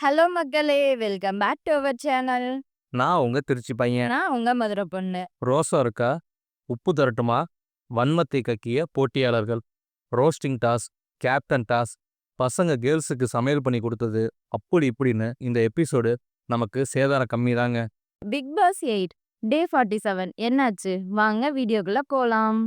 Hello மக்களே! Welcome back to our channel. நான் உங்க திருச்சி பையன். நான் உங்க மதுரை பொண்ணு. ரோசம் இருக்கா? உப்பு தரட்டுமா? வன்மத்தை கக்கிய போட்டியாளர்கள். ரோஸ்டிங் டாஸ், கேப்டன் டாஸ், பசங்க கேர்ள்ஸுக்கு சமையல் பண்ணி கொடுத்தது, அப்படி இப்படின்னு இந்த எபிசோடு நமக்கு சேதாரம் கம்மி தாங்க. பிக் பாஸ் 8 டே 47 என்னாச்சு? வாங்க வீடியோக்குள்ள போலாம்.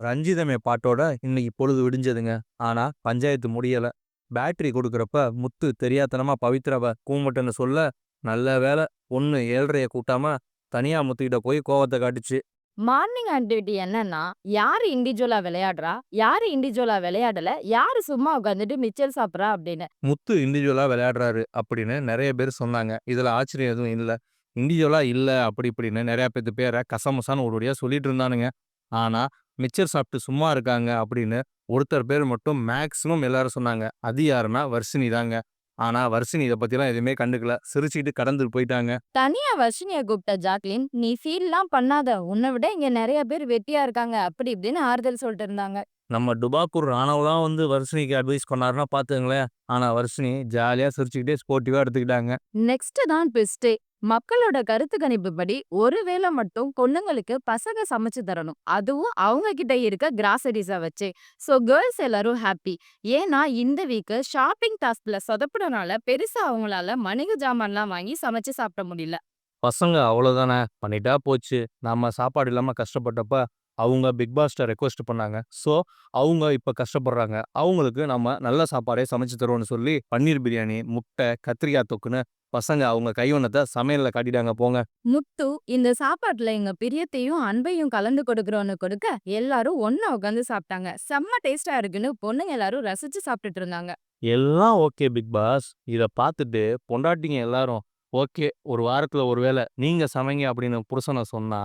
ரஞ்சிதமே பாட்டோட இன்னைக்கு பொழுது விடிஞ்சதுங்க. ஆனா பஞ்சாயத்து முடியல. பேட்டரி கொடுக்குறப்ப முத்து தெரியாத்தனமா பவித்ராவை கூமட்டன்னு சொல்ல, நல்ல வேலை பொண்ணு 7:30 கூட்டாம தனியா முத்துக்கிட்ட போய் கோவத்தை காட்டுச்சு. மார்னிங் ஆக்டிவிட்டி என்னன்னா, யாரு இண்டிவிஜுவலா விளையாடுறா? யாரு இண்டிவிஜுவலா விளையாடல? யாரு சும்மா உட்காந்துட்டு மிச்சர் சாப்பிட்றா அப்படின்னு. முத்து இண்டிவிஜுவலா விளையாடுறாரு அப்படின்னு நிறைய பேர் சொன்னாங்க. இதுல ஆச்சரியம் எதுவும் இல்ல. இண்டிவிஜுவலா இல்ல அப்படி இப்படின்னு நிறைய பேரை கசமுசான்னு ஒரு வழியா சொல்லிட்டு இருந்தானுங்க. ஆனா மிச்சர் சாப்பிட்டு சும்மா இருக்காங்க அப்படின்னு ஒருத்தர் பேர் மட்டும் மேக்சிமம் எல்லாரும் சொன்னாங்க. அது யாருன்னா வர்ஷினி தாங்க. ஆனா வர்ஷினி இதை பத்திலாம் எதுவுமே கண்டுக்கல. சிரிச்சுக்கிட்டு கடந்து போயிட்டாங்க. தனியா வர்ஷினிய கூப்பிட்ட ஜாக்லின், நீ ஃபீல்லாம் பண்ணாத. உன்னை விட இங்க நிறைய பேர் வெட்டியா இருக்காங்க. அப்படி இப்படின்னு ஆறுதல் சொல்லிட்டு இருந்தாங்க. நம்ம டுபாக்கூர் ராணவ் தான் வந்து வர்ஷினிக்கு அட்வைஸ் பண்ணாருன்னா பாத்துங்களேன். ஆனா வர்ஷினி ஜாலியா சிரிச்சுக்கிட்டே ஸ்போர்ட்டிவா எடுத்துக்கிட்டாங்க. நெக்ஸ்ட் தான் ட்விஸ்டே. மக்களோட கருத்து கணிப்புப்படி ஒருவேளை மட்டும் பொண்ணுங்களுக்கு பசங்க சமைச்சு தரணும். அதுவும் அவங்க கிட்ட இருக்க கிராசரிஸ வச்சு. சோ கேர்ள்ஸ் எல்லாரும் ஹாப்பி. ஏன்னா இந்த வீக் ஷாப்பிங் டாஸ்க்ல சொதப்புனனால பெருசா அவங்களால மளிகை ஜாமான்லாம் வாங்கி சமைச்சு சாப்பிட முடியல. பசங்க அவ்வளோதானே பண்ணிட்டா போச்சு. நம்ம சாப்பாடு இல்லாம கஷ்டப்பட்டப்ப, அவங்க பிக் பாஸ்ட்ட ரெக்வெஸ்ட் பண்ணாங்க. ஸோ, அவங்க இப்ப கஷ்டப்படுறாங்க. அவங்களுக்கு நம்ம நல்ல சாப்பாடே சமைச்சு தருவோம்னு சொல்லி, பன்னீர் பிரியாணி, முட்டை, கத்திரிக்காய் தொக்குன்னு பசங்க அவங்க கைவண்ணத்த சமையல்ல காட்டிட்டாங்க போங்க. முத்து இந்த சாப்பாட்டுல எங்க பிரியத்தையும் அன்பையும் கலந்து கொடுக்கறோன்னு கொடுக்க எல்லாரும் ஒண்ணா உட்காந்து சாப்பிட்டாங்க. செம்ம டேஸ்டா இருக்குன்னு பொண்ணுங்க எல்லாரும் ரசிச்சு சாப்பிட்டுட்டு இருந்தாங்க. எல்லாம் ஓகே பிக் பாஸ். இத பார்த்துட்டு பொண்டாட்டிங்க எல்லாரும், ஓகே ஒரு வாரத்துல ஒரு வேள நீங்க சமைங்க அப்படின்னு புருஷன சொன்னா,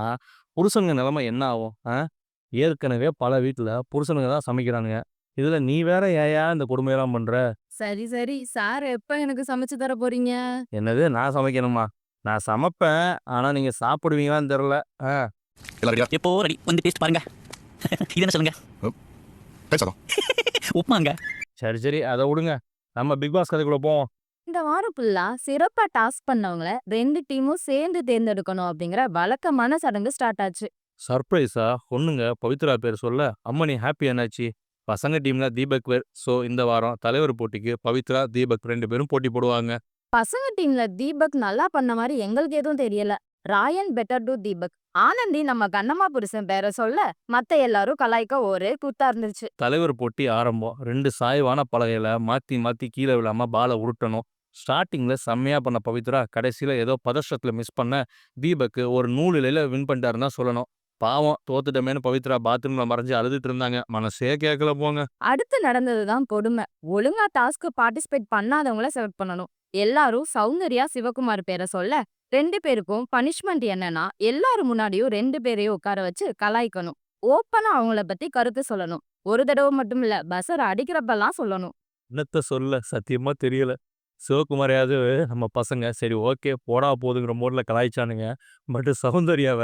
புருஷனுங்க நிலைமை என்ன ஆகும்? ஏற்கனவே பல வீட்ல புருஷனுங்க தான் சமைக்கிறானுங்க. இதுல நீ வேற ஏன்யா இந்த கொடுமையெல்லாம் பண்ற? சரி சரி சார் எப்ப எனக்கு சமைச்சு தர போறீங்க? என்னது நான் சமைக்கணுமா? நான் சமைப்பேன். ஆனா நீங்க சாப்பிடுவீங்களான்னு தெரியல. ஆ. எல்லாம் ரெடியா? எப்போ ரெடி வந்து டேஸ்ட் பாருங்க. இது என்ன சொல்லுங்க? தயிர் சாதம். உப்புமாங்க. சரி, சரி. அத விடுங்க. நம்ம பிக் பாஸ் கதைக்குள்ள போவோம். இந்த வாரம் ஃபுல்லா சிறப்பா டாஸ்க் பண்ணவங்கள 2 டீமும் சேர்ந்து தேர்ந்தெடுக்கணும் அப்படிங்கிற வழக்கமான சடங்கு ஸ்டார்ட் ஆச்சு. சர்ப்ரைஸா பொண்ணுங்க பவித்ரா பேர் சொல்ல, அம்மணி ஹாப்பி என்னாச்சு? பசங்க டீம்ல தீபக் பேர். ஸோ இந்த வாரம் தலைவர் போட்டிக்கு பவித்ரா, தீபக் 2 பேரும் போட்டி போடுவாங்க. பசங்க டீம்ல தீபக் நல்லா பண்ண மாதிரி எங்களுக்கு எதுவும் தெரியல. Rayan better to Deepak. ஆனந்தி நம்ம கண்ணம்மா புருஷன் பேரை சொல்ல மத்த எல்லாரும் கலாய்க்க ஒரே கூத்தா இருந்துச்சு. தலைவர் போட்டி ஆரம்பம். 2 சாய்வான பலகையில மாத்தி மாத்தி கீழ விழாம பால உருட்டணும். ஸ்டார்ட்டிங்ல செம்மையா பண்ண பவித்ரா, கடைசியில ஏதோ பதஷ்டத்துல மிஸ் பண்ண தீபக் ஒரு நூல் இழையில வின் பண்ணிட்டாருன்னு தான் சொல்லணும். பாவம் தோத்துட்டமேன்னு பவித்ரா பாத்ரூம்ல மறைஞ்சு அழுதுட்டு இருந்தாங்க. மனசே கேட்கல போங்க. அடுத்து நடந்ததுதான் கொடுமை. ஒழுங்கா டாஸ்க் பார்ட்டிசிபேட் பண்ணாதவங்கள செலக்ட் பண்ணணும். எல்லாரும் சௌந்தர்யா சிவகுமார் பேரை சொல்ல 2 பேருக்கும் பனிஷ்மெண்ட் என்னன்னா எல்லாரும் முன்னாடியும் 2 பேரையும் உட்கார வச்சு கலாய்க்கணும். ஓப்பனா அவங்கள பத்தி கருத்து சொல்லணும். ஒரு தடவை மட்டும் இல்ல, பஸ்ஸர் அடிக்கிறப்பெல்லாம் சொல்லணும். என்னத்த சொல்ல சத்தியமா தெரியல. சிவகுமாரையாவது நம்ம பசங்க சரி ஓகே போடா போதுங்கிற மோட்ல கலாய்ச்சானுங்க. பட் சௌந்தர்யாவ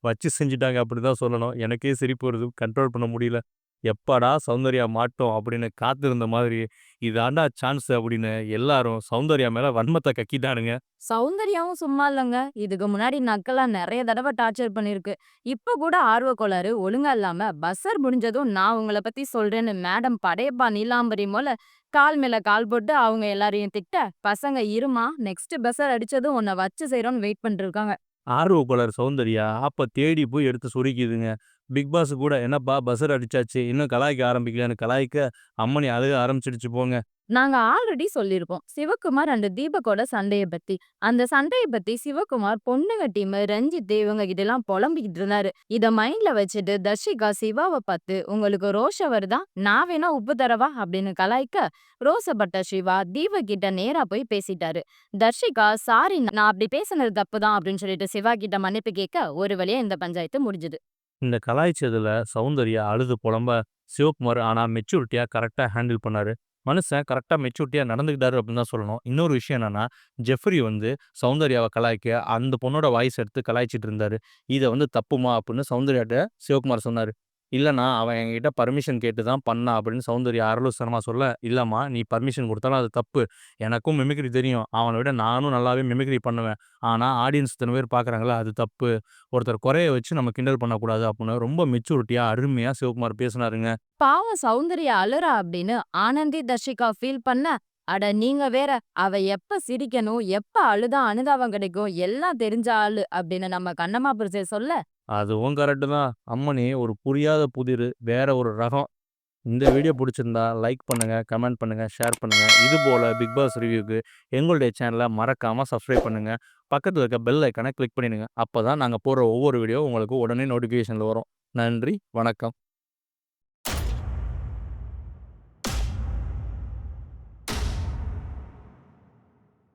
வச்சு செஞ்சுட்டாங்க அப்படிதான் சொல்லணும். எனக்கே சிரிப்பு வருது. கண்ட்ரோல் பண்ண முடியல. எப்படா சௌந்தர்யா மாட்டோம் அப்படின்னு காத்திருந்த மாதிரி, இதாண்டா சான்ஸ் அப்படின்னு எல்லாரும் சௌந்தர்யா மேல வன்மத்தை கக்கிட்டானுங்க. சௌந்தர்யாவும் சும்மா இல்லங்க. இதுக்கு முன்னாடி நக்கலா நிறைய தடவை டார்ச்சர் பண்ணிருக்கு. இப்ப கூட ஆர்வ கோளாறு ஒழுங்கா இல்லாம பஸ்ஸர் முடிஞ்சதும் நான் உங்கள பத்தி சொல்றேன்னு மேடம் படையப்பா நீலாம்பரி போல கால் மேல கால் போட்டு அவங்க எல்லாரையும் திட்ட, பசங்க இருமா நெக்ஸ்ட் பஸ்ஸர் அடிச்சதும் உன்னை வச்சு செய்றோம்னு வெயிட் பண்ணிட்டு இருக்காங்க. ஆர்வ கோளாறு சௌந்தர்யா ஆப்ப தேடி போய் எடுத்து சொருகிதுங்க. பிக் பாஸ் கூட என்னப்பா பஸ்ஸர் அடிச்சாச்சு இன்னும் கலாய்க்க ஆரம்பிக்கலையான்னு கலாய்க்க அம்மனி அழுக ஆரம்பிச்சிடுச்சு போங்க. நாங்க ஆல்ரெடி சொல்லியிருக்கோம் சிவகுமார் அண்ட் தீபக்கோட சண்டைய பத்தி. அந்த சண்டைய பத்தி சிவகுமார் பொண்ணுங்க டீம் ரஞ்சித் இவங்க கிட்டலாம் புலம்பிக்கிட்டு இருந்தாரு. இத மைண்ட்ல வச்சுட்டு தர்ஷிகா சிவாவை பார்த்து உங்களுக்கு ரோஷம் வருதா, நான் வேணா உப்பு தரவா அப்படின்னு கலாய்க்க, ரோசப்பட்ட சிவா தீபக் கிட்ட நேரா போய் பேசிட்டாரு. தர்ஷிகா சாரி நான் அப்படி பேசுனது தப்புதான் அப்படின்னு சொல்லிட்டு சிவா கிட்ட மன்னிப்பு கேட்க ஒரு வழியா இந்த பஞ்சாயத்து முடிஞ்சுது. இந்த கலாய்ச்சதுல சௌந்தர்யா அழுது புலம்ப, சிவகுமார் ஆனா மெச்சூரிட்டியா கரெக்டா ஹேண்டில் பண்ணாரு. மனுஷன் கரெக்டா மெச்சூரிட்டியா நடந்துக்கிட்டாரு அப்படின்னு தான் சொல்லணும். இன்னொரு விஷயம் என்னன்னா, ஜெஃப்ரி வந்து சௌந்தர்யாவ கலாய்க்க அந்த பொண்ணோட வாய்ஸ் எடுத்து கலாய்ச்சிட்டு இருந்தாரு. இத வந்து தப்புமா அப்படின்னு சௌந்தர்யாட்ட சிவகுமார் சொன்னாரு. இல்லண்ணா, அவன் என்கிட்ட பர்மிஷன் கேட்டு தான் பண்ணான் அப்படின்னு சௌந்தர்யா ஆரலுசரமா சொல்ல, இல்லம்மா நீ பர்மிஷன் குடுத்தாலும் அது தப்பு. எனக்கும் மிமிக்ரி தெரியும். அவன விட நானும் நல்லாவே மிமிக்ரி பண்ணுவேன். ஆனா ஆடியன்ஸ் இத்தன பேர் பார்க்குறாங்கல்ல அது தப்பு. ஒருத்தர் குறைய வச்சு நம்ம கிண்டல் பண்ணக்கூடாது அப்படின்னு ரொம்ப மெச்சூரிட்டியா, அருமையா சிவகுமார் பேசினாருங்க. பாவம் சௌந்தர்யா அழுறா அப்படின்னு ஆனந்தி தர்ஷிகா ஃபீல் பண்ண, அட நீங்க வேற, அவ எப்ப சிரிக்கணும், எப்ப அழுதா அனுதாபம் கிடைக்கும் எல்லாம் தெரிஞ்ச ஆளு அப்படின்னு நம்ம கண்ணம்மா புரிசை சொல்ல, அதுவும் கரெக்ட்டு தான். அம்மனி ஒரு புரியாத புதிரு, வேற ஒரு ரகம். இந்த வீடியோ புடிச்சிருந்தா லைக் பண்ணுங்க, கமெண்ட் பண்ணுங்க, ஷேர் பண்ணுங்க. இதுபோல பிக் பாஸ் ரிவ்யூக்கு எங்களுடைய சேனல மறக்காம சப்ஸ்கிரைப் பண்ணுங்க. பக்கத்துல இருக்க பெல் ஐகான கிளிக் பண்ணிடுங்க. அப்பதான் நாங்க போடுற ஒவ்வொரு வீடியோ உங்களுக்கு உடனே நோட்டிஃபிகேஷன்ல வரும். நன்றி, வணக்கம்.